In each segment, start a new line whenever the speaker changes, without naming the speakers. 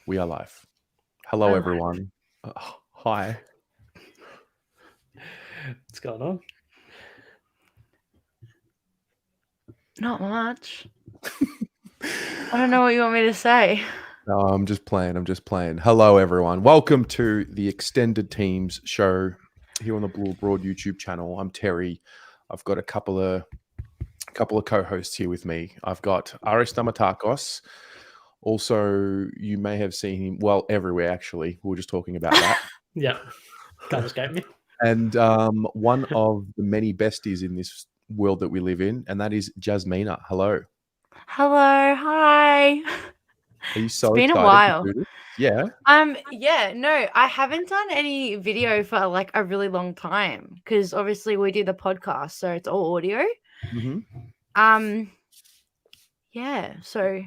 We are live. Hello, everyone. Hi.
What's going on?
Not much. I don't know what you want me to say.
No, I'm just playing. Hello, everyone. Welcome to the Extended Teams show here on the Blue Broad YouTube channel. I'm Terry. I've got a couple of co-hosts here with me. I've got Aris Damatakos. Also, you may have seen him, well, everywhere, actually. We were just talking about that.
Yeah, can't escape me.
And one of the many besties in this world that we live in, and that is Jasmina. Hello.
Hello, hi.
Are you so
been a
excited
while.
to do this? Yeah.
Yeah, no, I haven't done any video for like a really long time because obviously we do the podcast, so it's all audio.
Mm-hmm.
Yeah, so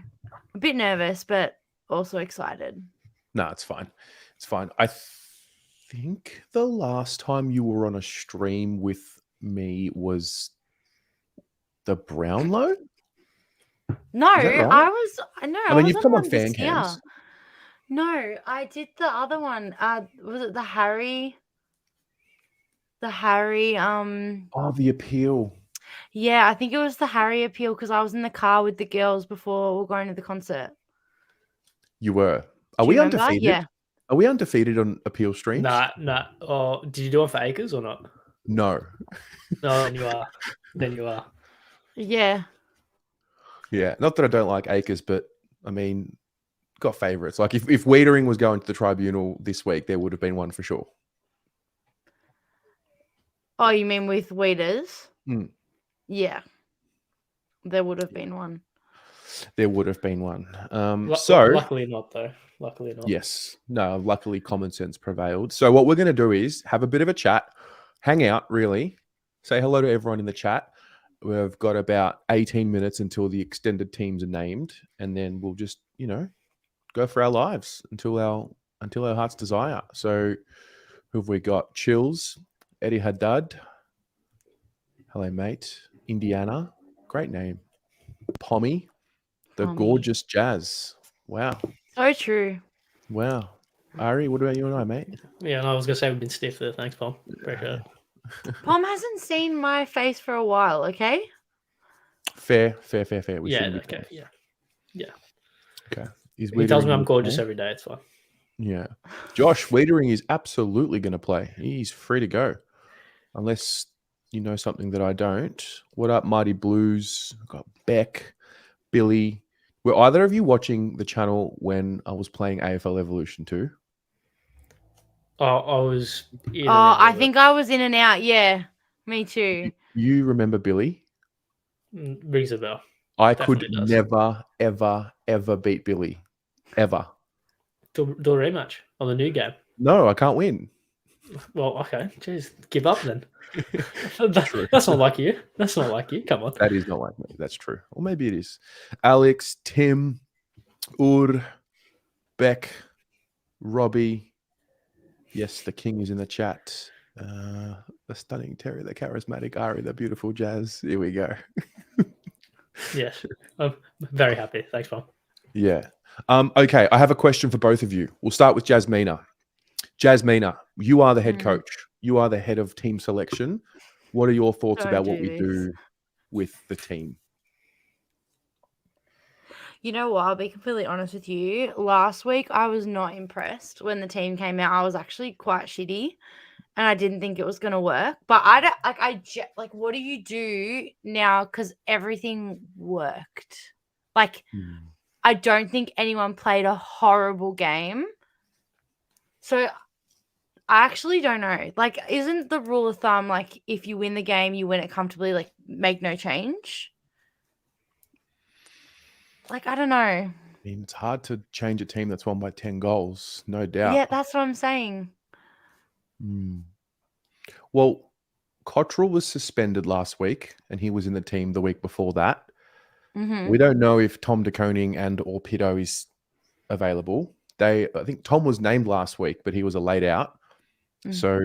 a bit nervous, but also excited.
No, it's fine. It's fine. I think the last time you were on a stream with me was the Brownlow.
No,
Is that right?
I was. No,
I mean,
was
you've come on
one
fan
this year.
cams.
No, I did the other one. Was it the Harry? The Harry.
Oh, the appeal.
Yeah, I think it was the Harry appeal because I was in the car with the girls before we were going to the concert.
You were. Are
Do
we
you remember?
undefeated?
Yeah.
Are we undefeated on appeal streams?
Nah. Oh, did you do it for Acres or not?
No.
No, then you are. Then you are.
Yeah.
Yeah. Not that I don't like Acres, but I mean, got favourites. Like if Wiedering was going to the tribunal this week, there would have been one for sure.
Oh, you mean with Weeders?
Mm.
Yeah. There would have been one.
There would have been one.
Luckily not, though. Luckily not.
Yes. No, luckily common sense prevailed. So what we're going to do is have a bit of a chat, hang out, really, say hello to everyone in the chat. We've got about 18 minutes until the extended teams are named, and then we'll just, go for our lives until our heart's desire. So who have we got? Chills, Eddie Haddad. Hello, mate. Indiana. Great name. Pommy. The gorgeous Jazz. Wow.
So true.
Wow. Ari, what about you and I, mate?
Yeah, no, I was going to say we've been stiff there. Thanks, Pom. Appreciate it.
Pom hasn't seen my face for a while, okay?
Fair. We
Yeah,
shouldn't be
okay, yeah.
Okay.
He tells me I'm gorgeous every day. It's fine.
Yeah. Josh Wiedering is absolutely going to play. He's free to go. Unless you know something that I don't. What up, Mighty Blues? I've got Beck, Billy. Were either of you watching the channel when I was playing AFL Evolution 2?
Oh, I was in and
out.
I
think I was in and out. Yeah, me too.
You remember Billy?
Rings a bell.
I could never, ever beat Billy. Ever.
Do a rematch on the new game.
No, I can't win.
Well, okay. Jeez, give up then. That's not like you. That's not like you. Come on.
That is not like me. That's true. Or maybe it is. Alex, Tim, Ur, Beck, Robbie. Yes, the king is in the chat. The stunning Terry, the charismatic Ari, the beautiful Jazz. Here we go.
Yes. I'm very happy. Thanks, Mom.
Yeah. Okay, I have a question for both of you. We'll start with Jasmina. Jasmina, you are the head coach. You are the head of team selection. What are your thoughts about what we do with the team?
You know what? I'll be completely honest with you. Last week, I was not impressed when the team came out. I was actually quite shitty, and I didn't think it was going to work. But I don't what do you do now? Because everything worked. I don't think anyone played a horrible game. So I actually don't know. Isn't the rule of thumb, if you win the game, you win it comfortably, make no change? I don't know.
I mean, it's hard to change a team that's won by 10 goals, no doubt.
Yeah, that's what I'm saying.
Well, Cottrell was suspended last week, and he was in the team the week before that.
Mm-hmm.
We don't know if Tom de Koning and or Pito is available. I think Tom was named last week, but he was a laid out. Mm-hmm. So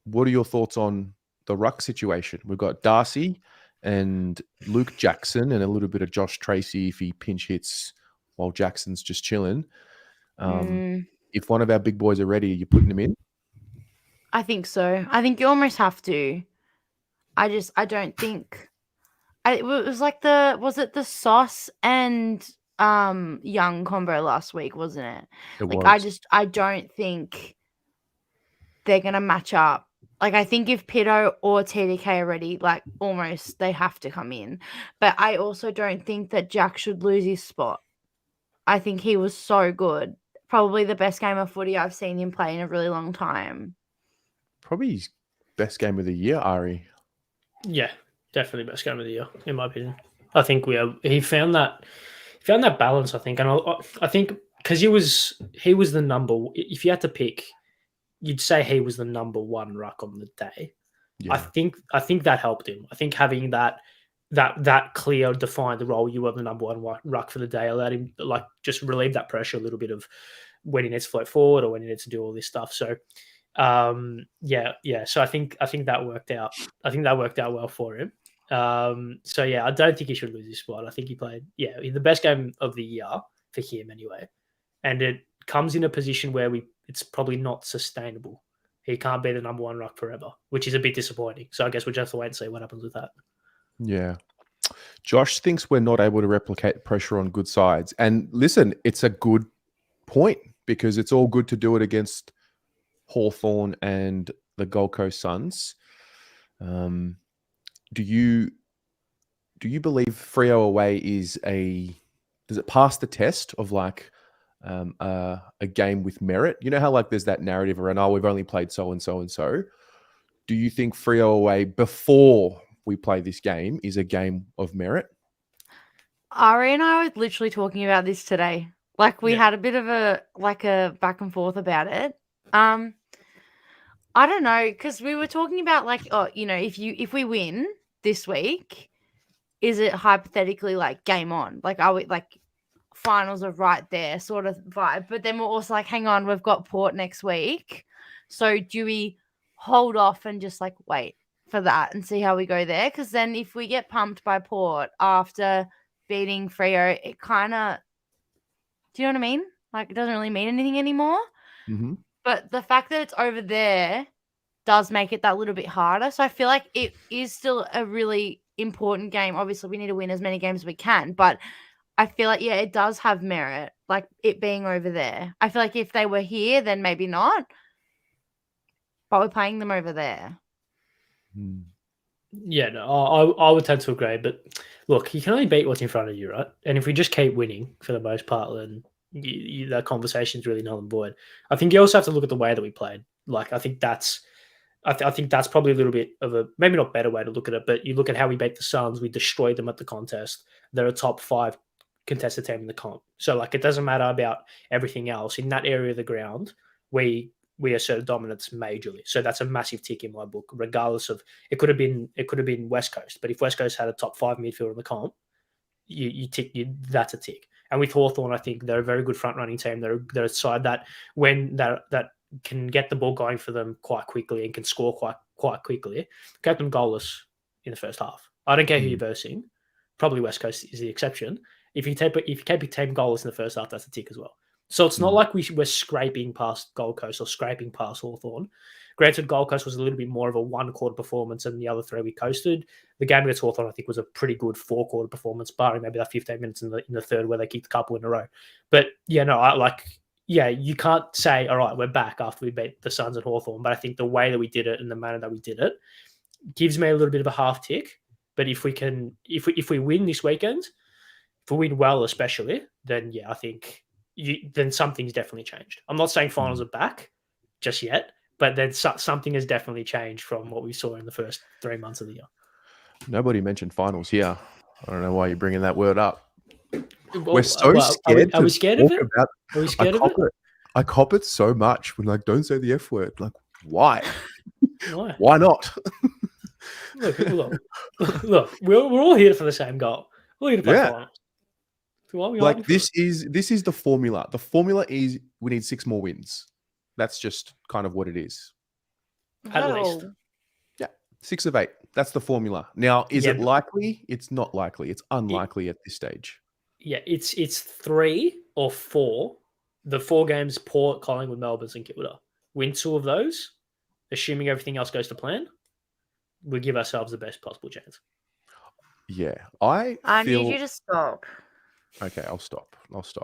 what are your thoughts on the ruck situation? We've got Darcy and Luke Jackson and a little bit of Josh Tracy if he pinch hits while Jackson's just chilling. If one of our big boys are ready, you're putting them in.
I think so. I think you almost have to. I don't think. It was like was it the Sauce and Young combo last week, wasn't it?
It
Like
was.
I don't think they're gonna match up. Like I think if Pito or TDK are ready, like almost they have to come in. But I also don't think that Jack should lose his spot. I think he was so good. Probably the best game of footy I've seen him play in a really long time.
Probably his best game of the year, Ari.
Yeah, definitely best game of the year, in my opinion. I think he found that balance, I think. And I think because he was the number, if you had to pick, you'd say he was the number one ruck on the day.
Yeah.
I think that helped him. I think having that clear, defined role, you were the number one ruck for the day, allowed him like just relieve that pressure a little bit of when he needs to float forward or when he needs to do all this stuff. So yeah. So I think that worked out. I think that worked out well for him. So yeah, I don't think he should lose his spot. I think he played the best game of the year for him anyway. And it comes in a position where it's probably not sustainable. He can't be the number one ruck forever, which is a bit disappointing. So I guess we'll just have to wait and see what happens with that.
Yeah. Josh thinks we're not able to replicate pressure on good sides. And listen, it's a good point because it's all good to do it against Hawthorn and the Gold Coast Suns. Do you believe Freo away does it pass the test of like a game with merit? You know how like there's that narrative around, we've only played so and so and so. Do you think Freo away before we play this game is a game of merit?
Ari and I were literally talking about this today. Like we had a bit of a back and forth about it. I don't know, because we were talking about like, if we win this week, is it hypothetically like game on? Like are we like finals are right there sort of vibe? But then we're also like, hang on, we've got Port next week. So do we hold off and just like wait for that and see how we go there? Because then if we get pumped by Port after beating Freo, it kind of, do you know what I mean? Like it doesn't really mean anything anymore.
Mm-hmm.
But the fact that it's over there does make it that little bit harder. So I feel like it is still a really important game. Obviously, we need to win as many games as we can. But I feel like, it does have merit, like it being over there. I feel like if they were here, then maybe not. But we're playing them over there.
Yeah, no, I would tend to agree. But look, you can only beat what's in front of you, right? And if we just keep winning for the most part, then that conversation is really null and void. I think you also have to look at the way that we played. Like, I think that's probably a little bit of a maybe not better way to look at it, but you look at how we beat the Suns, we destroyed them at the contest. They're a top 5 contested team in the comp. So like it doesn't matter about everything else. In that area of the ground, we asserted dominance majorly. So that's a massive tick in my book, regardless of it could have been West Coast. But if West Coast had a top 5 midfielder in the comp, that's a tick. And with Hawthorn, I think they're a very good front running team. They're a side that when that can get the ball going for them quite quickly and can score quite quickly. Kept them goalless in the first half. I don't care who you're versing. Probably West Coast is the exception. If you keep a team goalless in the first half, that's a tick as well. So it's not like we're scraping past Gold Coast or scraping past Hawthorn. Granted, Gold Coast was a little bit more of a one-quarter performance and the other 3 we coasted. The game against Hawthorn, I think, was a pretty good 4-quarter performance, barring maybe that 15 minutes in the third where they kicked a couple in a row. But, you can't say, all right, we're back after we beat the Suns at Hawthorn. But I think the way that we did it and the manner that we did it gives me a little bit of a half tick. But if we win this weekend, if we win well especially, then, I think then something's definitely changed. I'm not saying finals are back just yet, but then something has definitely changed from what we saw in the first 3 months of the year.
Nobody mentioned finals here. I don't know why you're bringing that word up.
Well,
we're so scared.
Are we scared of it?
Are we scared of it? I cop it so much when like, don't say the F word. Like, why?
Why?
Why not?
Look. We're all here for the same goal. We're here to play finals. So
like this is the formula. The formula is we need 6 more wins. That's just kind of what it is.
At least.
Yeah, 6 of 8. That's the formula. Now, is it likely? It's not likely. It's unlikely at this stage.
Yeah, it's 3 or 4 the 4 games: Port, Collingwood, Melbourne, St Kilda. Win 2 of those, assuming everything else goes to plan, we give ourselves the best possible chance.
Yeah, I
need you
feel.
to stop.
Okay, I'll stop.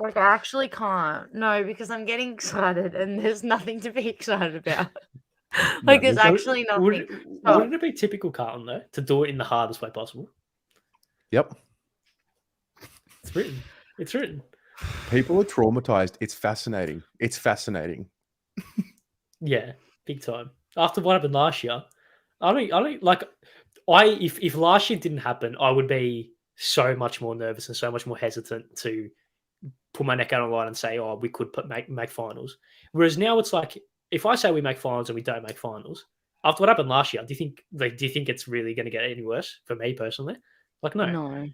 Like, I actually can't. No, because I'm getting excited and there's nothing to be excited about. Like, there's actually nothing.
Wouldn't it be typical Carlton, though, to do it in the hardest way possible?
Yep.
It's written. It's written.
People are traumatized. It's fascinating.
Yeah, big time. After what happened last year, if last year didn't happen, I would be so much more nervous and so much more hesitant to put my neck out on the line and say, "Oh, we could make finals." Whereas now it's like, if I say we make finals and we don't make finals, after what happened last year, do you think it's really going to get any worse for me personally? Like, no.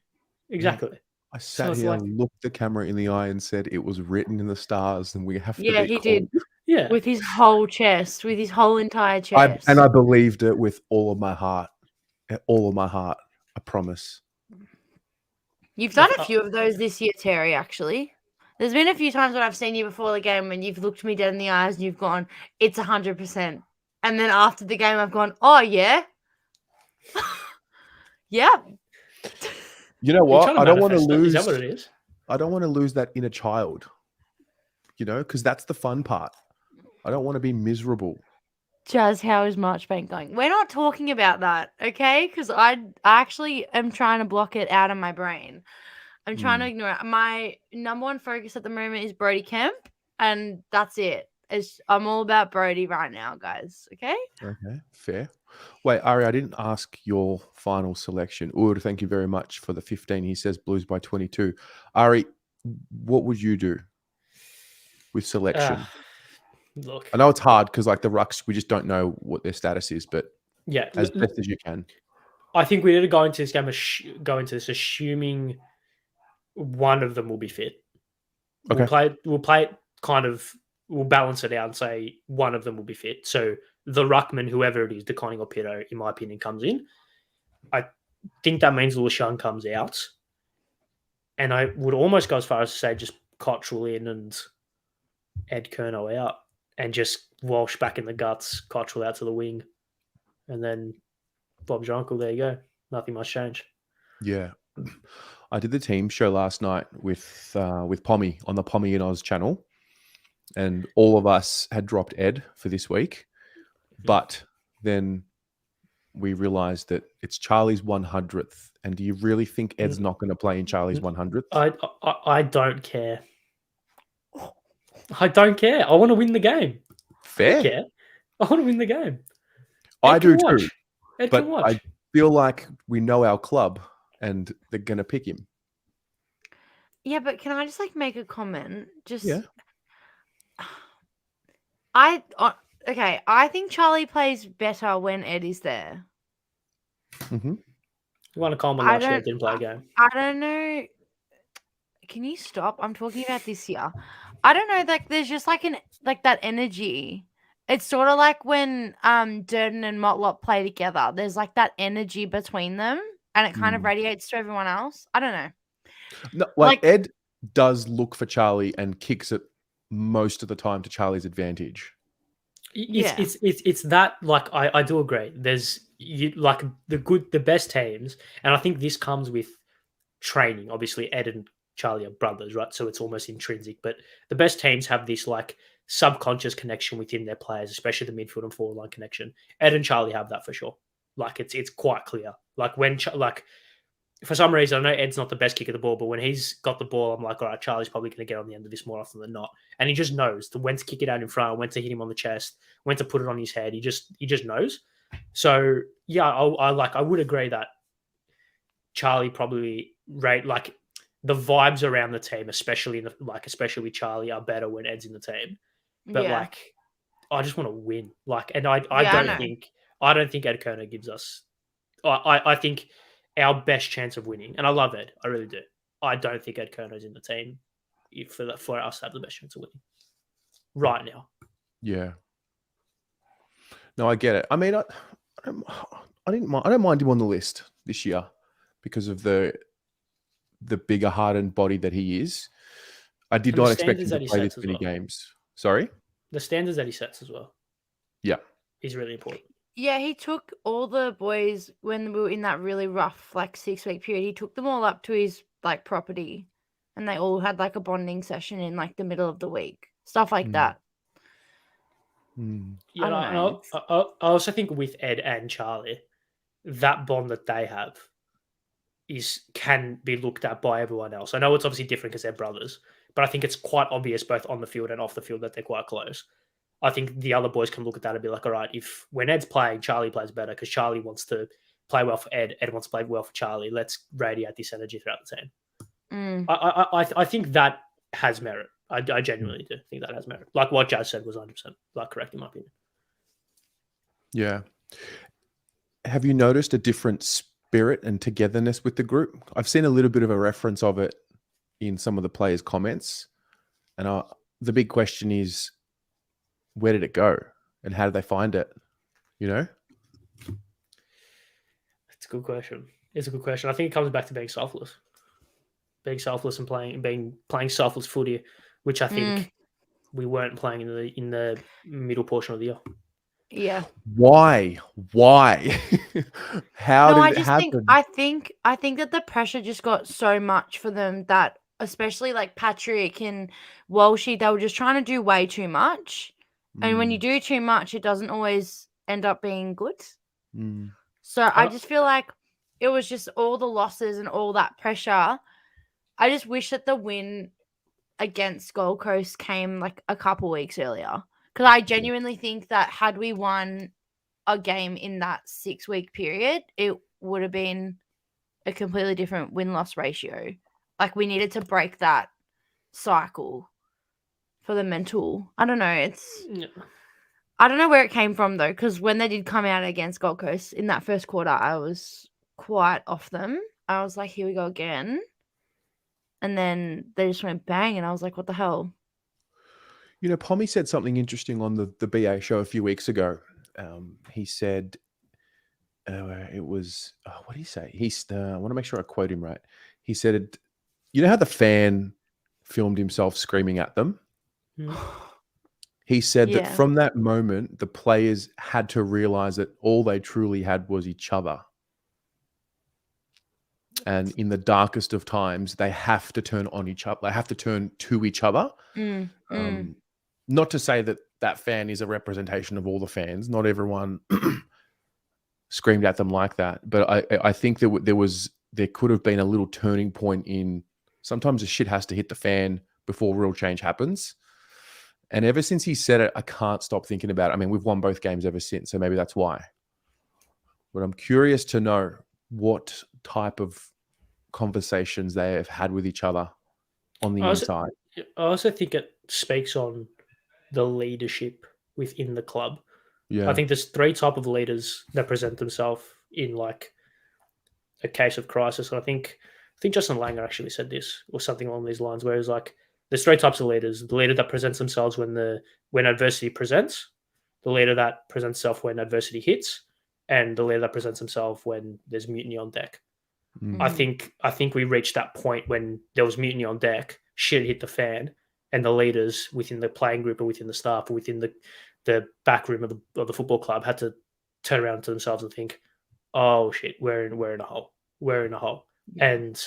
Exactly.
I sat here and looked the camera in the eye and said it was written in the stars, and we have to.
Yeah, he did.
Yeah,
with his whole chest, with his whole entire chest.
I believed it with all of my heart. All of my heart. I promise.
You've done a few of those this year, Terry, actually. There's been a few times when I've seen you before the game when you've looked me dead in the eyes and you've gone, it's 100%. And then after the game, I've gone, oh, yeah? Yeah.
You know what? I don't want to lose.
Is that what it is?
I don't want to lose that inner child, because that's the fun part. I don't want to be miserable.
Jazz, how is Marchbank going? We're not talking about that, okay? Because I actually am trying to block it out of my brain. I'm trying to ignore it. My number one focus at the moment is Brody Kemp, and that's it. I'm all about Brody right now, guys, okay?
Okay, fair. Wait, Ari, I didn't ask your final selection. Ur, thank you very much for the 15. He says Blues by 22. Ari, what would you do with selection?
Look,
I know it's hard because the rucks, we just don't know what their status is, but
yeah,
as best as you can.
I think we need to go into this game, assuming one of them will be fit.
Okay.
We'll play it kind of. We'll balance it out and say one of them will be fit. So the ruckman, whoever it is, De Koning or Pito, in my opinion, comes in. I think that means Lewis Young comes out. And I would almost go as far as to say just Cottrell in and Ed Curnow out. And just Walsh back in the guts, Cottrell out to the wing. And then Bob's your uncle, there you go. Nothing much change.
Yeah. I did the team show last night with Pommy on the Pommy and Oz channel. And all of us had dropped Ed for this week. But then we realized that it's Charlie's 100th. And do you really think Ed's not going to play in Charlie's 100th?
I don't care. I don't care. I want to win the game.
Fair.
I don't care. I want to win the game.
I do too.
Ed
but
can watch.
I feel like we know our club and they're going to pick him.
Yeah, but can I just make a comment?
Yeah.
I think Charlie plays better when Ed is there.
Mm-hmm.
You want to call him last year, didn't play a game.
I don't know. Can you stop? I'm talking about this year. I don't know. There's just that energy. It's sort of like when Durden and Motlop play together. There's that energy between them, and it kind of radiates to everyone else. I don't know.
No, Ed does look for Charlie and kicks it most of the time to Charlie's advantage.
It's that I do agree. There's the best teams, and I think this comes with training. Obviously, Ed and Charlie are brothers, right? So it's almost intrinsic. But the best teams have this subconscious connection within their players, especially the midfield and forward line connection. Ed and Charlie have that for sure. It's quite clear. For some reason, I know Ed's not the best kicker of the ball, but when he's got the ball, I'm like, all right, Charlie's probably going to get on the end of this more often than not. And he just knows when to kick it out in front, when to hit him on the chest, when to put it on his head. He just knows. So yeah, I would agree that Charlie probably the vibes around the team, especially especially with Charlie, are better when Ed's in the team. But I just want to win. And I don't think Ed Kerner gives us. I think our best chance of winning, and I love Ed, I really do. I don't think Ed Kerner is in the team for us to have the best chance of winning right now. Yeah.
No, I get it. I mean, I don't mind him on the list this year because of the bigger hardened body that he is. I did
And the
not expect him
standards
to
that he
play this
sets as
many
well.
games. Sorry?
The standards that he sets as well
Yeah.
is really important.
Yeah, he took all the boys when we were in that really rough, like 6-week period. He took them all up to his like property, and they all had like a bonding session in like the middle of the week, stuff like
Mm.
that.
Yeah,
I don't
and
know.
I also think with Ed and Charlie, that bond that they have can be looked at by everyone else. I know it's obviously different because they're brothers, but I think it's quite obvious both on the field and off the field that they're quite close. I think the other boys can look at that and be like, all right, if when Ed's playing, Charlie plays better because Charlie wants to play well for Ed, Ed wants to play well for Charlie. Let's radiate this energy throughout the team. I think that has merit. I genuinely do think that has merit. Like what Jazz said was 100% like correct in my opinion.
Yeah. Have you noticed a different spirit and togetherness with the group? I've seen a little bit of a reference of it in some of the players' comments. And the big question is, where did it go? And how did they find it? You know?
It's a good question. It's a good question. I think it comes back to being selfless. Being selfless and playing selfless footy, which I think we weren't playing in the middle portion of the year.
Yeah.
Why? How did it happen?
I think that the pressure just got so much for them that especially like Patrick and Walshy, they were just trying to do way too much. And when you do too much, it doesn't always end up being good. So I just feel like it was just all the losses and all that pressure. I just wish that the win against Gold Coast came like a couple weeks earlier. Because I genuinely think that had we won a game in that 6-week period, it would have been a completely different win-loss ratio. Like we needed to break that cycle for the mental. I don't know. I don't know where it came from though, because when they did come out against Gold Coast in that first quarter, I was quite off them. I was like, here we go again. And then they just went bang, and I was like, what the hell?
You know, Pommy said something interesting on the BA show a few weeks ago. He said, it was, what did he say? I want to make sure I quote him right. He said, you know how the fan filmed himself screaming at them? He said that from that moment, the players had to realize that all they truly had was each other. And in the darkest of times, they have to turn on each other. They have to turn to each other. Not to say that that fan is a representation of all the fans. Not everyone screamed at them like that. But I think there could have been a little turning point in sometimes the shit has to hit the fan before real change happens. And ever since he said it, I can't stop thinking about it. I mean, we've won both games ever since, so maybe that's why. But I'm curious to know what type of conversations they have had with each other on the inside.
I also think it speaks on the leadership within the club.
Yeah.
I think there's 3 type of leaders that present themselves in like a case of crisis. And I think Justin Langer actually said this or something along these lines, where he's like, there's 3 types of leaders: the leader that presents themselves when adversity presents, the leader that presents himself when adversity hits, and the leader that presents himself when there's mutiny on deck. I think we reached that point when there was mutiny on deck, shit hit the fan, and the leaders within the playing group or within the staff or within the back room of the football club had to turn around to themselves and think, oh shit, we're in a hole. We're in a hole. And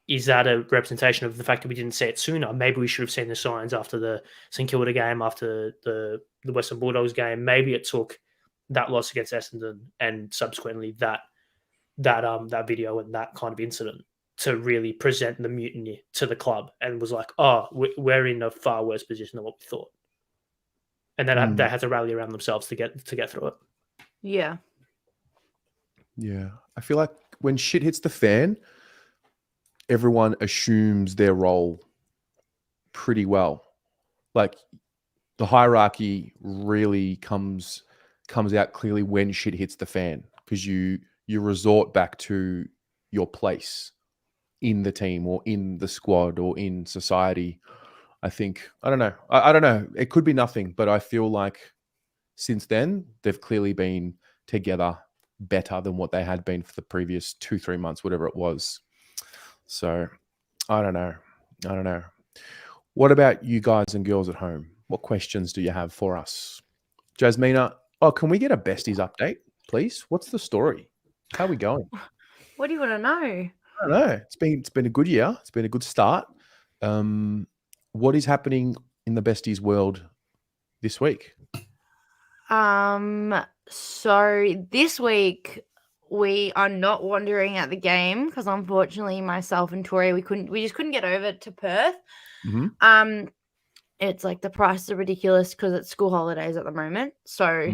is that a representation of the fact that we didn't see it sooner? Maybe we should have seen the signs after the St Kilda game, after the Western Bulldogs game. Maybe it took that loss against Essendon and subsequently that video and that kind of incident to really present the mutiny to the club, and was like, oh, we're in a far worse position than what we thought. And then they had to rally around themselves to get through it.
Yeah.
Yeah. I feel like when shit hits the fan, everyone assumes their role pretty well. Like the hierarchy really comes out clearly when shit hits the fan, because you resort back to your place in the team or in the squad or in society. I think, I don't know. I don't know. It could be nothing, but I feel like since then, they've clearly been together better than what they had been for the previous 2-3 months, whatever it was. So I don't know. What about you guys and girls at home? What questions do you have for us? Jasmina, can we get a besties update, please? What's the story? How are we going?
What do you want to know?
I don't know. It's been a good year. It's been a good start. What is happening in the besties world this week?
So this week we are not wandering at the game because unfortunately myself and Tori we just couldn't get over to Perth.
Mm-hmm.
It's like the prices are ridiculous because it's school holidays at the moment. So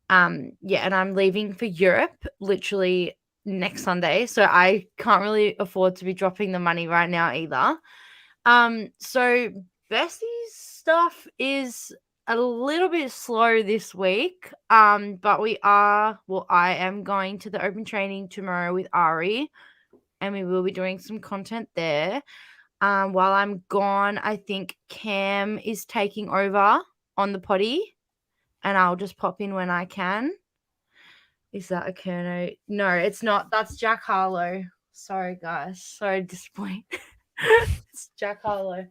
yeah, and I'm leaving for Europe literally next Sunday. So I can't really afford to be dropping the money right now either. So besties stuff is a little bit slow this week. But I am going to the open training tomorrow with Ari, and we will be doing some content there. While I'm gone, I think Cam is taking over on the potty, and I'll just pop in when I can. Is that a Kerno? No, it's not. That's Jack Harlow. Sorry, guys. Sorry to disappoint. It's Jack Harlow.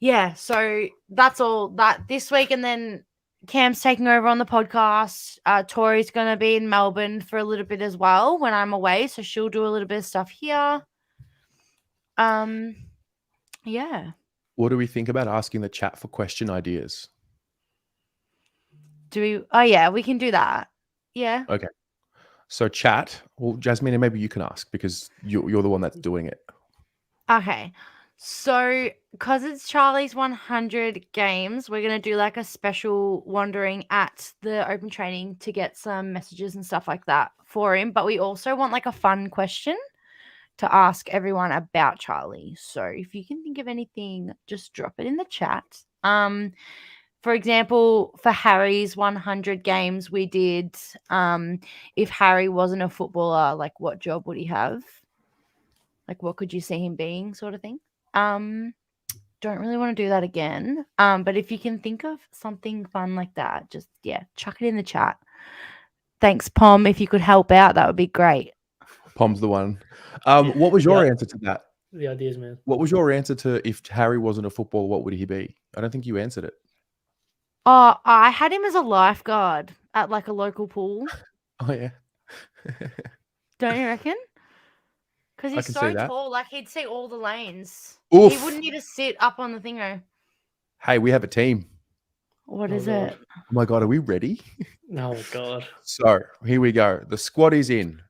Yeah, so that's all that this week, and then Cam's taking over on the podcast. Tori's gonna be in Melbourne for a little bit as well when I'm away, so she'll do a little bit of stuff here. Yeah.
What do we think about asking the chat for question ideas?
Do we? Oh yeah, we can do that. Yeah.
Okay. So chat. Well, Jasmine, maybe you can ask because you're the one that's doing it.
Okay. So, because it's Charlie's 100 games, we're going to do like a special wandering at the open training to get some messages and stuff like that for him. But we also want like a fun question to ask everyone about Charlie. So, if you can think of anything, just drop it in the chat. For example, for Harry's 100 games, we did if Harry wasn't a footballer, like what job would he have? Like, what could you see him being, sort of thing? Don't really want to do that again. But if you can think of something fun like that, just chuck it in the chat. Thanks, Pom. If you could help out, that would be great.
Pom's the one. What was your answer to that?
The ideas, man.
What was your answer to if Harry wasn't a footballer, what would he be? I don't think you answered it.
Oh, I had him as a lifeguard at like a local pool.
Oh yeah.
Don't you reckon? Because he's
can
so
see that.
tall, like he'd see all the lanes.
Oof.
He wouldn't need to sit up on the thingo.
Hey, we have a team.
What
Oh,
is
God.
it?
Oh my God, are we ready?
Oh God.
So here we go. The squad is in.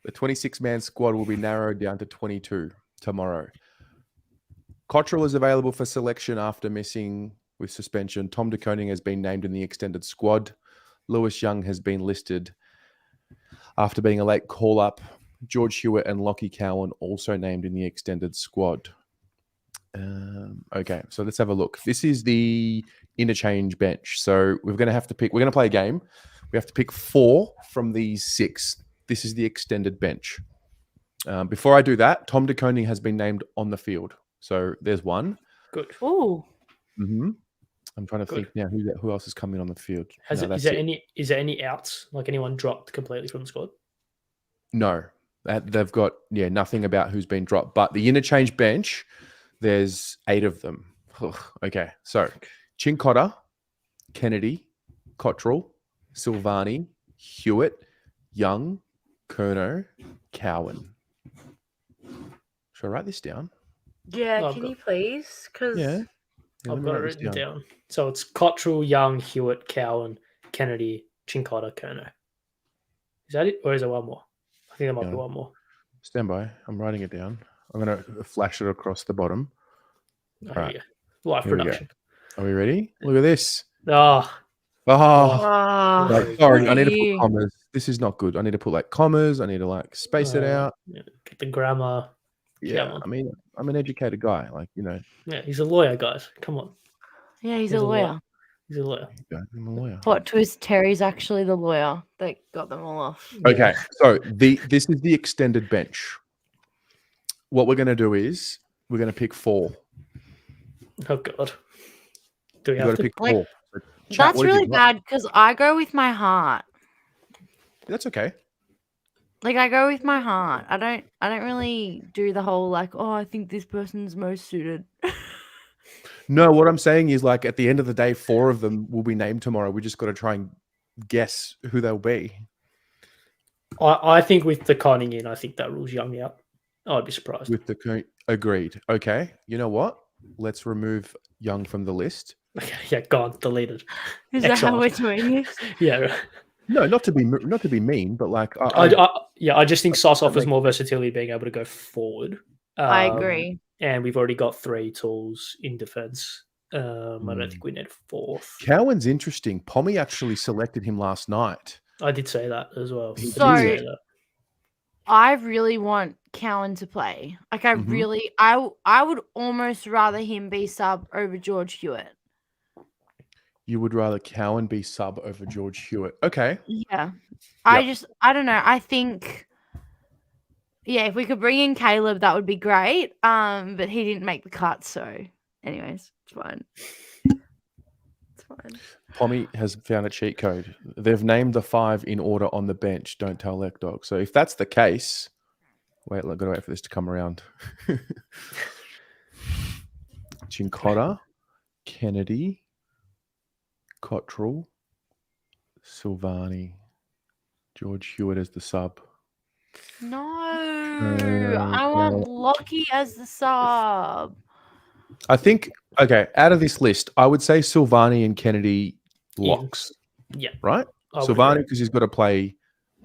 The 26-man squad will be narrowed down to 22 tomorrow. Cottrell is available for selection after missing with suspension. Tom de Koning has been named in the extended squad. Lewis Young has been listed after being a late call-up. George Hewitt and Lockie Cowan also named in the extended squad. Okay, so let's have a look. This is the interchange bench. So we're going to have to pick. We're going to play a game. We have to pick 4 from these 6. This is the extended bench. Before I do that, Tom de Koning has been named on the field. So there's one.
Good.
Ooh.
Mm-hmm. I'm trying to
Good.
think now who else is coming on the field.
Is there any outs? Like anyone dropped completely from the squad?
No. They've got nothing about who's been dropped. But the interchange bench, there's 8 of them. Okay, so Chincotta, Kennedy, Cottrell, Silvani, Hewitt, Young, Kerno, Cowan. Should I write this down?
Yeah, can you please? Because
I've got it written down. So it's Cottrell, Young, Hewitt, Cowan, Kennedy, Chincotta, Kerno. Is that it? Or is there one more? I think there might be one more.
Stand by. I'm writing it down. I'm going to flash it across the bottom.
Oh,
All right.
yeah. Live
Here we
production.
Are we ready? Look at this.
Oh,
Sorry, I need to put commas. This is not good. I need to put like commas. I need to like space it out.
Get the grammar.
Yeah, I mean, I'm an educated guy. Like,
Yeah, he's a lawyer, guys. Come on.
Yeah, he's a lawyer.
He's a lawyer.
I'm a lawyer.
Plot twist, Terry's actually the lawyer that got them all off.
Okay, so this is the extended bench. What we're going to do is we're going to pick 4.
Oh, God. Do we
You've
have
got
to
pick 4. So
That's really bad because I go with my heart.
That's okay.
Like I go with my heart. I don't really do the whole like, oh, I think this person's most suited.
No, what I'm saying is like at the end of the day, 4 of them will be named tomorrow. We just got to try and guess who they'll be.
I think with the conning in, I think that rules Young out. I'd be surprised.
With the agreed. Okay, you know what? Let's remove Young from the list.
Okay, yeah, gone, deleted.
Is that how
Excellent.
we're doing this?
Yeah.
No, not to be mean, but like
I just think Sauce offers
like-
more versatility being able to go forward.
I agree.
And we've already got 3 tools in defense. I don't think we need a 4th.
Cowan's interesting. Pommy actually selected him last night.
I did say that as well.
He
So-
I did say that.
I really want Cowan to play. Like I
Mhm.
really, I would almost rather him be sub over George Hewitt.
You would rather Cowan be sub over George Hewitt. Okay.
Yeah. I don't know. I think, yeah, if we could bring in Caleb, that would be great. But he didn't make the cut. So anyways, it's fine. It's fine.
Pommy has found a cheat code. They've named the 5 in order on the bench. Don't tell Lekdog. So if that's the case, wait, I've got to wait for this to come around. Chincotta, Kennedy, Cottrell, Silvani, George Hewitt as the sub.
No, I want Lockie as the sub.
I think, okay, out of this list, I would say Silvani and Kennedy locks.
Yeah.
Right?
I would
Silvani
agree.
because he's got to play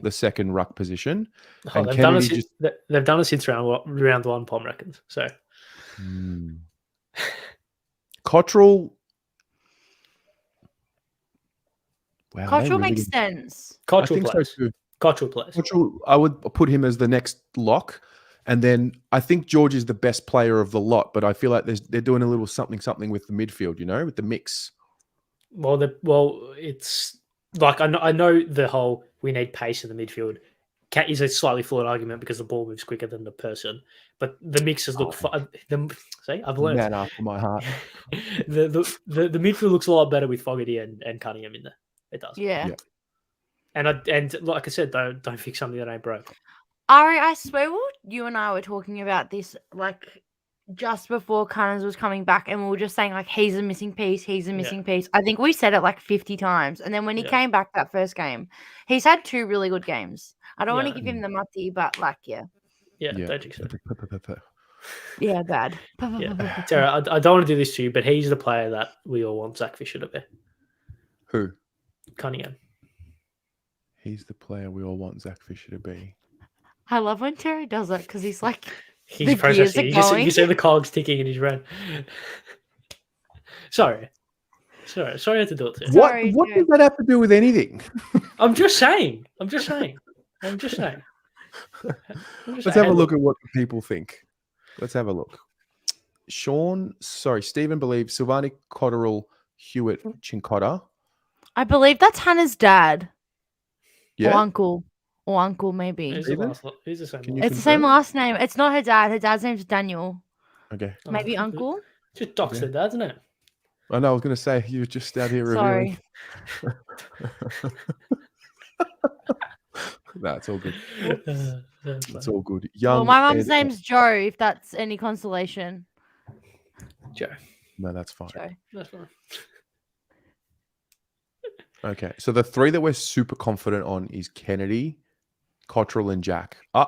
the second ruck position.
Oh,
and
they've done
Kennedy
it. They've done it since round 1. Pom reckons. So
Cottrell. Wow,
Cottrell
they really
makes sense.
I
Cottrell
think
plays.
so too.
Cottrell plays.
Cottrell, I would put him as the next lock. And then I think George is the best player of the lot, but I feel like they're doing a little something with the midfield, with the mix.
Well, it's like I know the whole we need pace in the midfield. Cat is a slightly flawed argument because the ball moves quicker than the person, but the mixers look. See, I've learned.
Man after my heart.
the midfield looks a lot better with Fogarty and Cunningham in there. It does.
Yeah.
Yeah.
And like I said, don't fix something that ain't broke.
Ari, I swear you and I were talking about this like just before Cunners was coming back, and we were just saying like he's a missing piece, he's a missing piece. I think we said it like 50 times. And then when he came back that first game, he's had 2 really good games. I don't want to give him the mutty, but like
Yeah, don't think so.
Yeah, bad.
Yeah. Tara, I don't want to do this to you, but he's the player that we all want Zach Fisher to be.
Who?
Cunningham.
He's the player we all want Zach Fisher to be.
I love when Terry does that because he's like,
He's
the gears
processing.
are
You see
going.
the cogs ticking in his brain. Sorry I had to do it to you.
Sorry,
What
dude.
does that have to do with anything?
I'm just saying. Let's have
a look at what the people think. Let's have a look. Stephen believes Silvani, Cotterill, Hewitt, Chincotta.
I believe that's Hannah's dad or
Yeah.
uncle. Or uncle, maybe.
Who's the same?
Can you
It's the same last name. It's not her dad. Her dad's name's Daniel.
Okay.
Maybe uncle.
Just dox the dad, isn't it?
I know. I was going to say you were just out here revealing.
Sorry.
That's all good. It's all good.
Well,
Young.
my mum's
and-
name's Joe, if that's any consolation.
Joe.
No, that's fine.
Joe.
That's fine.
Okay. So the 3 that we're super confident on is Kennedy, Cottrell, and Jack. I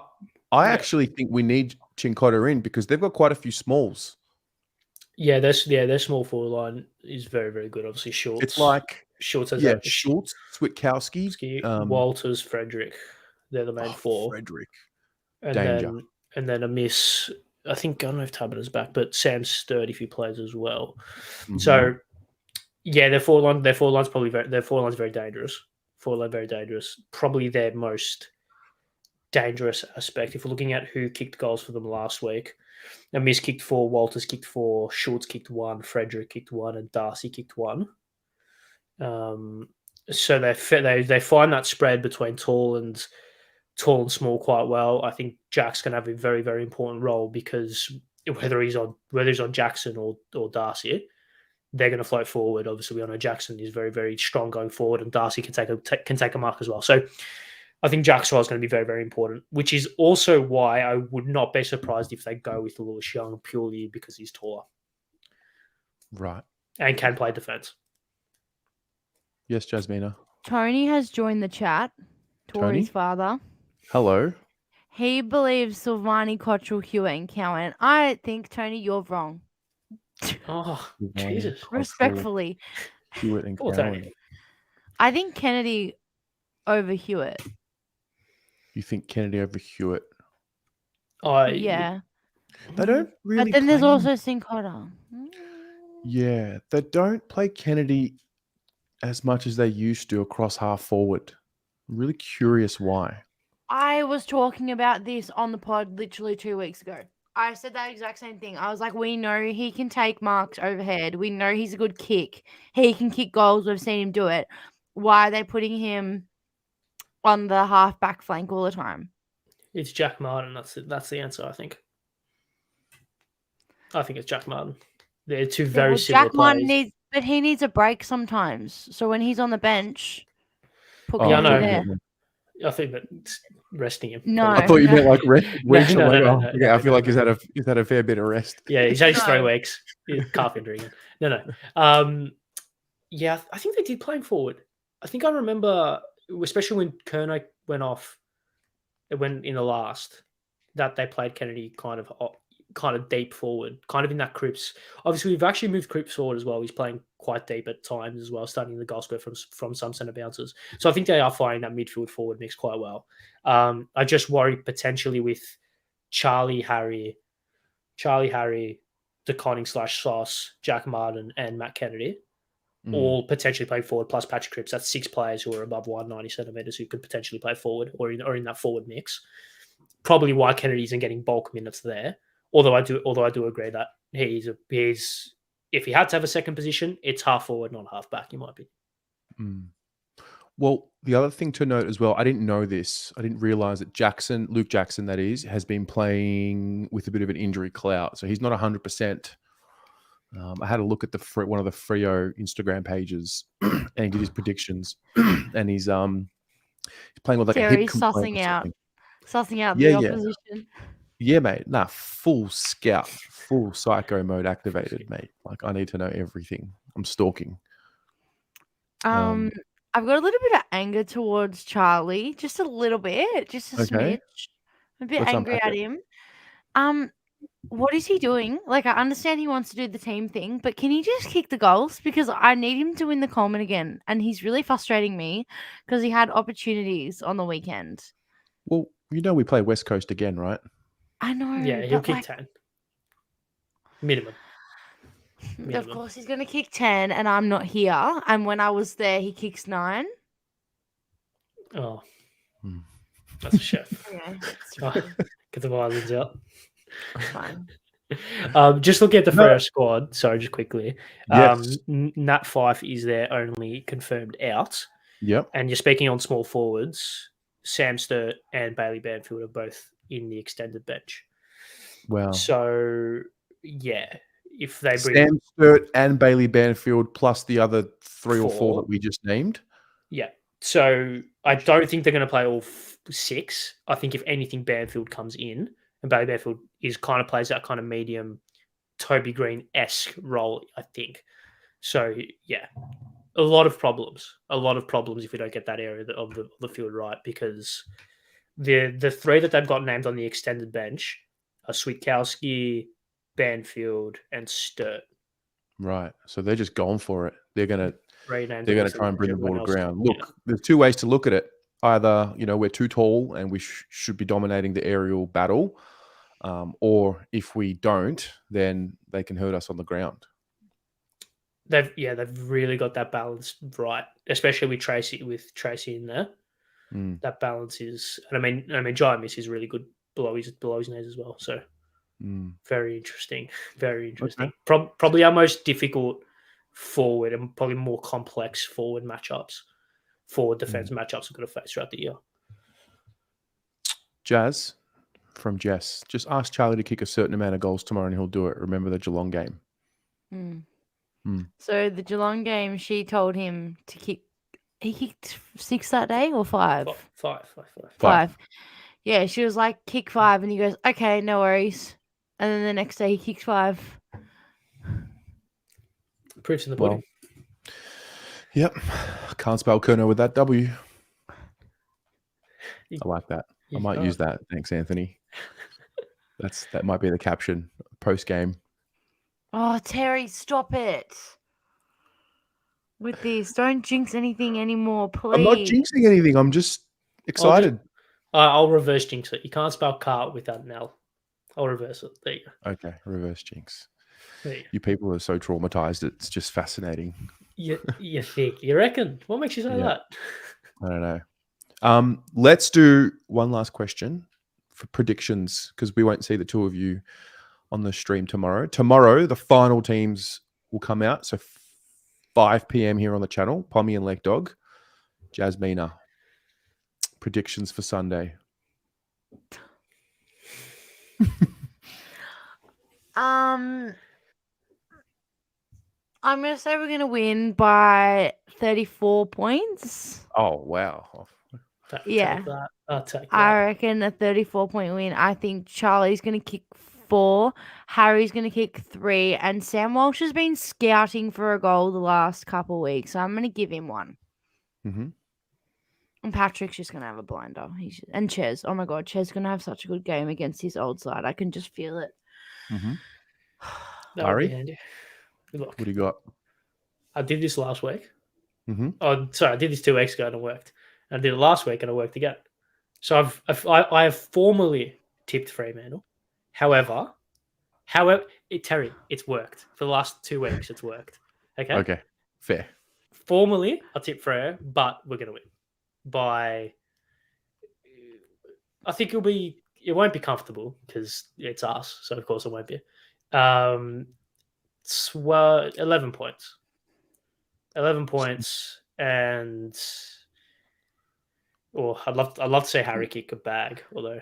actually think we need Chincotta in because they've got quite a few smalls.
Yeah, their small forward line is very, very good. Obviously, Schultz.
It's like
Schultz has
Schultz, Switkowski,
Walters, Frederick. They're the main 4.
Frederick.
And
Danger.
then a miss. I think I don't know if Tabitha's back, but Sam's sturdy if he plays as well.
Mhm.
So yeah, their forward line's very dangerous. Forward line very dangerous. Probably their most dangerous aspect. If we're looking at who kicked goals for them last week, Amiss kicked 4, Walters kicked 4, Schultz kicked 1, Frederick kicked 1, and Darcy kicked 1. So they find that spread between tall and small quite well. I think Jack's going to have a very, very important role because whether he's on Jackson or Darcy, they're going to float forward. Obviously, we all know Jackson is very, very strong going forward, and Darcy can take a mark as well. So I think Jack Swell is going to be very, very important, which is also why I would not be surprised if they go with Lewis Young purely because he's taller.
Right.
And can play defense.
Yes, Jasmina.
Tony has joined the chat. Tori's father.
Hello.
He believes Silvani, Cottrell, Hewitt, and Cowan. I think, Tony, you're wrong.
Oh,
Silvani,
Jesus.
Cottrell,
Respectfully.
Hewitt and
Poor
Cowan.
Tony.
I think Kennedy over Hewitt.
You think Kennedy over Hewitt?
Yeah.
They don't really.
But then there's
play-
also Sincotta.
Yeah, they don't play Kennedy as much as they used to across half forward. I'm really curious why.
I was talking about this on the pod literally 2 weeks ago. I said that exact same thing. I was like, we know he can take marks overhead. We know he's a good kick. He can kick goals. We've seen him do it. Why are they putting him on the half back flank all the time?
It's Jack Martin. That's the answer, I think. I think it's Jack Martin. They're two very similar
Jack Martin
players.
but he needs a break sometimes. So when he's on the bench, put
Yeah, I know.
Kennedy there.
I think that resting him.
No.
I thought you meant like reach.
No,
I feel like he's had a fair bit of rest.
Yeah, he's had his 3
No.
weeks. Calf injury again. No. Yeah, I think they did playing forward. I think I remember, especially when Kerno went off, it went in the last, that they played Kennedy kind of deep forward, kind of in that Cripps. Obviously, we've actually moved Cripps forward as well. He's playing quite deep at times as well, starting the goal square from some centre bounces. So I think they are firing that midfield forward mix quite well. I just worry potentially with Charlie Harry, the Conning/Sauce, Jack Martin, and Matt Kennedy, all potentially play forward, plus Patrick Cripps. That's 6 players who are above 190 centimetres who could potentially play forward or in that forward mix. Probably why Kennedy isn't getting bulk minutes there. Although I do agree that he's if he had to have a second position, it's half forward, not half back, in my opinion.
Well, the other thing to note as well, I didn't know this. I didn't realize that Luke Jackson, that is, has been playing with a bit of an injury clout. So he's not 100%. I had a look at one of the Freo Instagram pages and he did his predictions. And he's playing with like a hip complaint
sussing out the opposition.
Yeah, mate. Nah, full scout, full psycho mode activated, mate. Like, I need to know everything. I'm stalking.
I've got a little bit of anger towards Charlie, just a little bit, just a smidge. I'm a bit angry at him. What is he doing? Like, I understand he wants to do the team thing, but can he just kick the goals? Because I need him to win the Coleman again, and he's really frustrating me because he had opportunities on the weekend.
Well, we play West Coast again, right?
I know.
Yeah, he'll kick 10. Minimum.
Of course, he's going to kick 10, and I'm not here. And when I was there, he kicks 9.
Oh. That's a chef.
Okay,
get the violins out.
Fine.
Just looking at the first squad, sorry, just quickly.
Yes.
Nat Fife is their only confirmed out.
Yep.
And you're speaking on small forwards, Sam Sturt and Bailey Banfield are both in the extended bench.
Wow.
So, yeah, if they bring
Sam Sturt and Bailey Banfield plus the other 3 or 4 that we just named.
Yeah. So I don't think they're going to play all 6. I think if anything, Banfield comes in and Bailey Banfield plays that kind of medium Toby Green-esque role, I think. So, yeah, a lot of problems if we don't get that area of the field right, because the 3 that they've got named on the extended bench are Switkowski, Banfield, and Sturt.
Right. So they're just going for it. They're going to try and bring the ball to ground. Look, there's 2 ways to look at it. Either, we're too tall and we should be dominating the aerial battle, or if we don't, then they can hurt us on the ground.
They've really got that balance right, especially with Tracy in there. That balance is, and I mean, Giant Miss is really good below his knees as well. So very interesting. Okay. Probably our most difficult forward and probably more complex forward defense matchups we're going to face throughout the year.
Jazz from Jess, just ask Charlie to kick a certain amount of goals tomorrow and he'll do it. Remember the Geelong game.
So the Geelong game, she told him to kick he kicked 6 that day or 5?
Five.
Five. Yeah, she was like, kick 5. And he goes, okay, no worries. And then the next day he kicks 5.
Proofs in the
Well,
pudding.
yep. Can't spell Kerno with that W. I like that. I might use that. Thanks, Anthony. That might be the caption post game.
Oh, Terry, stop it with this. Don't jinx anything anymore, please.
I'm not jinxing anything. I'm just excited.
I'll reverse jinx it. You can't spell car without an L. I'll reverse it. There you go.
Okay, reverse jinx.
There you go.
You people are so traumatized. It's just fascinating.
You think? You reckon? What makes you say that?
I don't know. Let's do one last question for predictions because we won't see the two of you on the stream tomorrow. Tomorrow, the final teams will come out. So 5 p.m. here on the channel. Pommy and Lake Dog. Jasmina. Predictions for Sunday.
I'm gonna say we're gonna win by 34 points.
Oh wow.
Yeah.
I'll take that.
I reckon a 34-point win. I think Charlie's gonna kick 4, Harry's gonna kick 3, and Sam Walsh has been scouting for a goal the last couple of weeks. So I'm gonna give him 1.
Mm-hmm.
And Patrick's just gonna have a blinder. And Ches. Oh my god, Ches gonna have such a good game against his old side. I can just feel it.
Mm-hmm.
That would be handy. Look,
what do you got?
I did this last week.
Mm-hmm.
Oh, sorry, I did this 2 weeks ago and it worked. And I did it last week and it worked again. So I have formally tipped Fremantle. However, Terry, it's worked for the last 2 weeks. It's worked. Okay.
Okay. Fair.
Formally, I tipped Freo, but we're gonna win by. I think it won't be comfortable because it's us, so of course it won't be. 11 points. 11 points, and I'd love to say Harry kick a bag, although.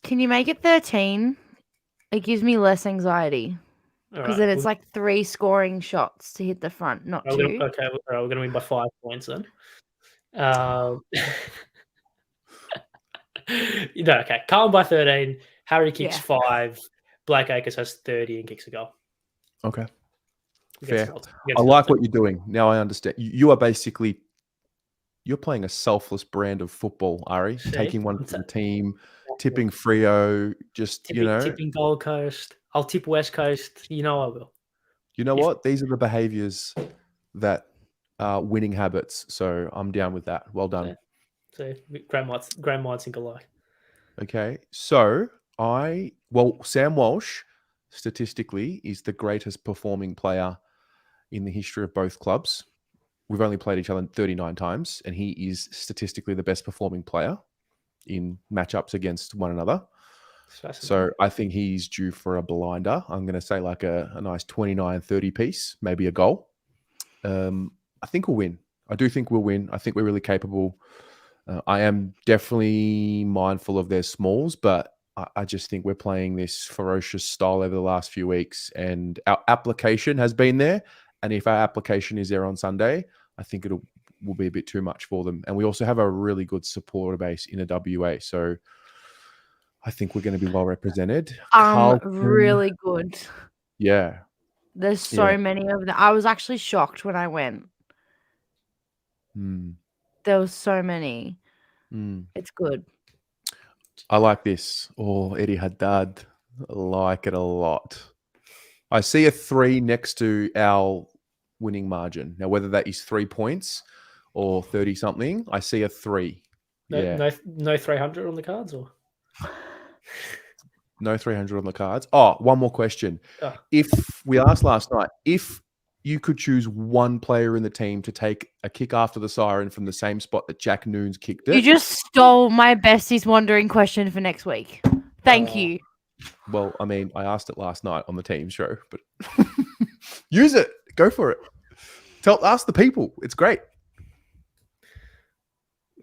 Can you make it 13? It gives me less anxiety because then it's like 3 scoring shots to hit the front, not 2.
Okay, we're gonna win by 5 points then. Okay. Carlton by 13. Harry kicks 5. Blake Acres has 30 and kicks a goal.
Okay. Fair. I
I
like what you're doing. Now I understand. You are basically you're playing a selfless brand of football, Ari. Taking one for the team, tipping Freo, just
tipping Gold Coast. I'll tip West Coast. I will.
You know what? These are the behaviors that are winning habits. So I'm down with that. Well done.
So grand minds think alike.
Okay. So Sam Walsh statistically is the greatest performing player in the history of both clubs. We've only played each other 39 times, and he is statistically the best performing player in matchups against one another. So I think he's due for a blinder. I'm going to say like a nice 29-30 piece, maybe a goal. I think we'll win. I do think we'll win. I think we're really capable. I am definitely mindful of their smalls, but I just think we're playing this ferocious style over the last few weeks, and our application has been there. And if our application is there on Sunday, I think will be a bit too much for them. And we also have a really good supporter base in the WA. So I think we're going to be well represented.
Really good.
Yeah.
There's so many of them. I was actually shocked when I went. There was so many. It's good.
I like this. Oh, Eddie Haddad. I like it a lot. I see a 3 next to our winning margin. Now, whether that is 3 points or 30 something, I see a 3.
No 300 on the cards, or
no 300 on the cards. Oh, one more question. If we asked last night, if you could choose one player in the team to take a kick after the siren from the same spot that Jack Noons kicked it.
You just stole my besties wandering question for next week. Thank you.
Well, I mean, I asked it last night on the team show, but use it. Go for it. Ask the people. It's great.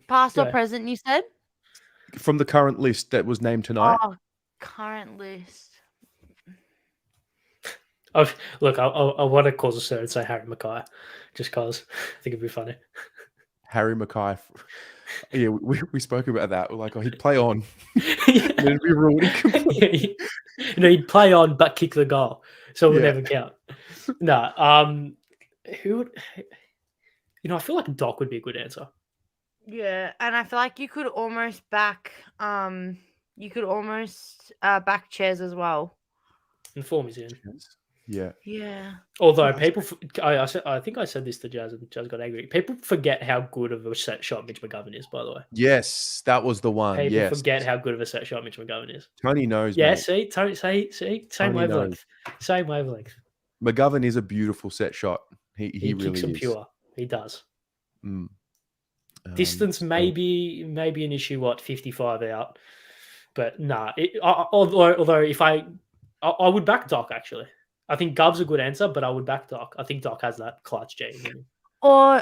Past or present, you said?
From the current list that was named tonight.
Oh, current list.
Look, I want to cause a stir and say Harry Mackay, just because I think it'd be funny.
Harry Mackay. Yeah, we spoke about that. We're like, oh, he'd play on.
Yeah.
And it'd be ruled completely.
He'd play on but kick the goal, so it would
Yeah.
never count. No, who would? I feel like Doc would be a good answer.
Yeah, and I feel like you could almost back back Chairs as well.
And form is in.
Yeah.
Yeah.
Although people, I think I said this to Jazz, and Jazz got angry. People forget how good of a set shot Mitch McGovern is. By the way,
Yes, that was the one.
people
Yes.
forget how good of a set shot Mitch McGovern is.
Tony knows.
Yeah,
mate.
see, same
Tony
wavelength, same wavelength.
McGovern is a beautiful set shot. He
He
really
kicks them
is.
pure. He does.
Mm.
Distance
so-
maybe an issue. 55 out, but nah. Although if I would back Doc actually. I think Gov's a good answer, but I would back Doc. I think Doc has that clutch gene in him.
Or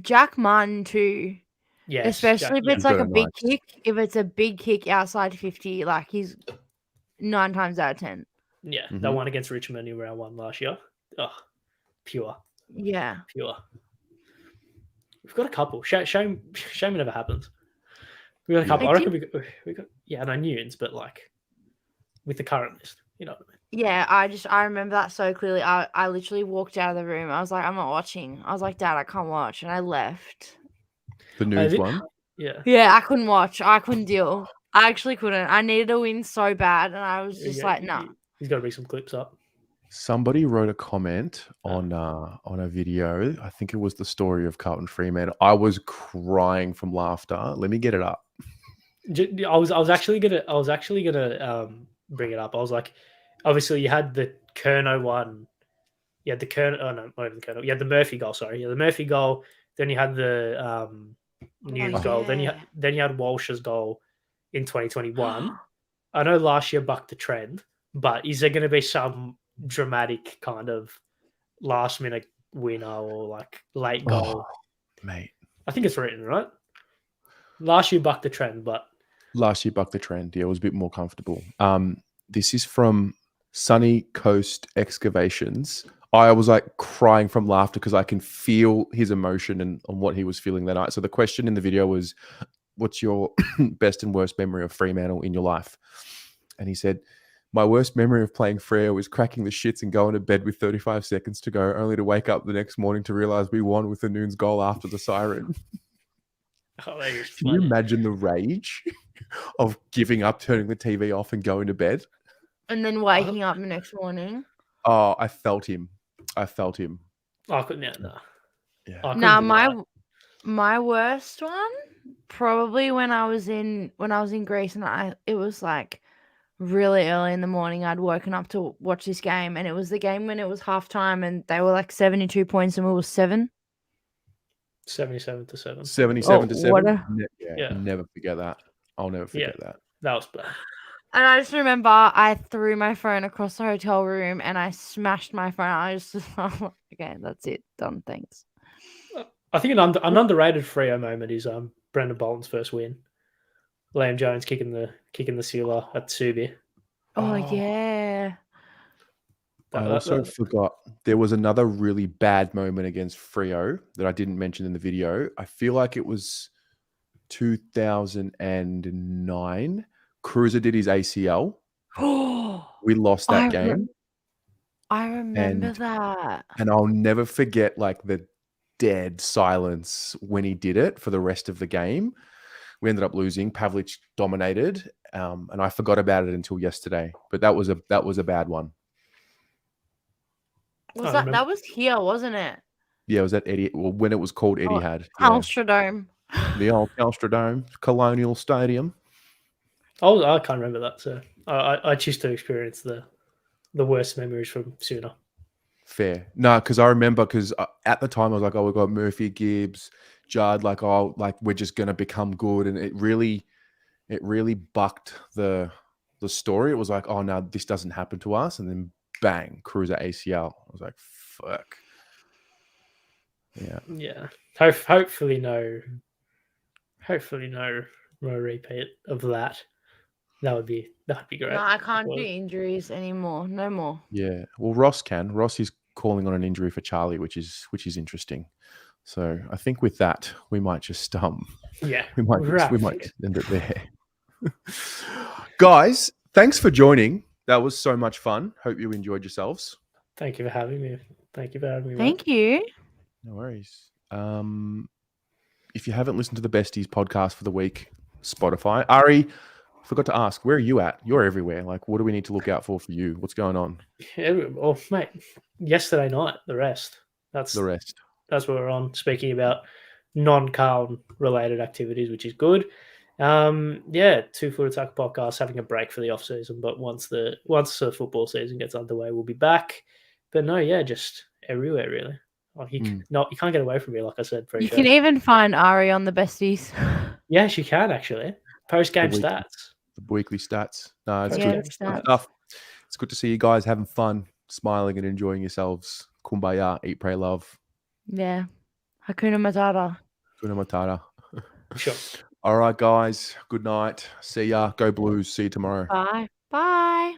Jack Martin too.
Yes,
Especially if
He's
it's like
got
a
a
big
nice-
kick. If it's a big kick outside 50, like he's 9 times out of 10.
Yeah,
Mhm.
that one against Richmond in round 1 last year. Oh, pure.
Yeah.
We've got a couple. Shame it never happens. We got a couple.
I
I reckon we got no Newtons, but like with the current list, you know what I mean?
Yeah, I remember that so clearly. I literally walked out of the room. I was like, I'm not watching. I was like, Dad, I can't watch. And I left.
The news
thi-
one.
Yeah.
Yeah, I couldn't watch. I couldn't deal. I actually couldn't. I needed a win so bad. And I was just like, nah.
He's got to bring some clips up.
Somebody wrote a comment on a video. I think it was the story of Carlton Fremantle. I was crying from laughter. Let me get it up.
I was actually gonna bring it up. I was like, obviously you had the Kerno one, you had the Kerno. Oh no, not even the Kerno. You had the Murphy goal. Sorry, yeah, the Murphy goal. Then you had the Newton's goal. Then you had Walsh's goal in 2021. I know last year bucked the trend, but is there going to be some dramatic kind of last minute winner or like late goal?
Mate.
I think it's written, right? Last year bucked the trend, but
Last year bucked the trend. Yeah, it was a bit more comfortable. This is from Sunny Coast Excavations. I was like crying from laughter because I can feel his emotion and on what he was feeling that night. So the question in the video was, what's your best and worst memory of Fremantle in your life? And he said, my worst memory of playing Freo was cracking the shits and going to bed with 35 seconds to go, only to wake up the next morning to realize we won with the Noon's goal after the siren.
that is
Can you
funny.
imagine the rage of giving up, turning the TV off and going to bed?
And then waking up the next morning.
Oh, I felt him.
I couldn't. No.
Yeah.
I couldn't
Now
do that.
my worst one probably when I was in Greece and it was like really early in the morning. I'd woken up to watch this game and it was the game when it was halftime and they were like 72 points and we were 7.
77 to 7.
77 to 7.
what a-
Yeah.
Never forget that. I'll never forget that.
That was bad.
And I just remember I threw my phone across the hotel room and I smashed my phone. I just okay, that's it. Done. Thanks.
I think an underrated Freo moment is Brendan Bolton's first win. Liam Jones kicking the sealer at Subi.
Oh yeah.
I also forgot there was another really bad moment against Freo that I didn't mention in the video. I feel like it was 2009. Cruiser did his ACL. We lost that game.
I remember
And-
that.
And I'll never forget like the dead silence when he did it for the rest of the game. We ended up losing. Pavlich dominated. And I forgot about it until yesterday. But that was a bad one.
Was
I
that
remember.
was here, wasn't it?
Yeah, it was at Eddie. Well, when it was called Etihad. Yeah.
Telstra Dome.
The old Telstra Dome, Colonial Stadium.
I can't remember that. So I choose to experience the worst memories from sooner.
Fair. No, because I remember at the time I was like, oh, we got Murphy, Gibbs, Judd, like, oh, like we're just gonna become good. And it really bucked the story. It was like, oh no, this doesn't happen to us. And then bang, Cruiser ACL. I was like, fuck. Yeah.
Yeah. Hopefully no repeat of that. That would be great.
No, I can't do injuries anymore. No more.
Yeah. Well, Ross can. Ross is calling on an injury for Charlie, which is interesting. So I think with that, we might just
Yeah.
we might
wrap.
just end it there. Guys, thanks for joining. That was so much fun. Hope you enjoyed yourselves.
Thank you for having me. Thank you for having me.
Thank you.
No worries. If you haven't listened to the Besties podcast for the week, Spotify. Ari, forgot to ask, where are you at? You're everywhere. Like, what do we need to look out for you? What's going on?
Oh, mate, yesterday night, the rest.
The rest.
That's what we're on. Speaking about non-Carlton related activities, which is good. 2 Foot Attack podcast having a break for the off season, but once the football season gets underway, we'll be back. But no, yeah, just everywhere really. Like you can't get away from me, like I said.
You can even find Ari on the Besties.
Yes, you can actually. Post game stats.
The weekly stats. No, it's
Yeah,
good stuff. It's good to see you guys having fun, smiling and enjoying yourselves. Kumbaya, eat, pray, love.
Yeah. Hakuna Matata.
Hakuna Matata.
Sure.
All right, guys. Good night. See ya. Go Blues. See you tomorrow.
Bye. Bye.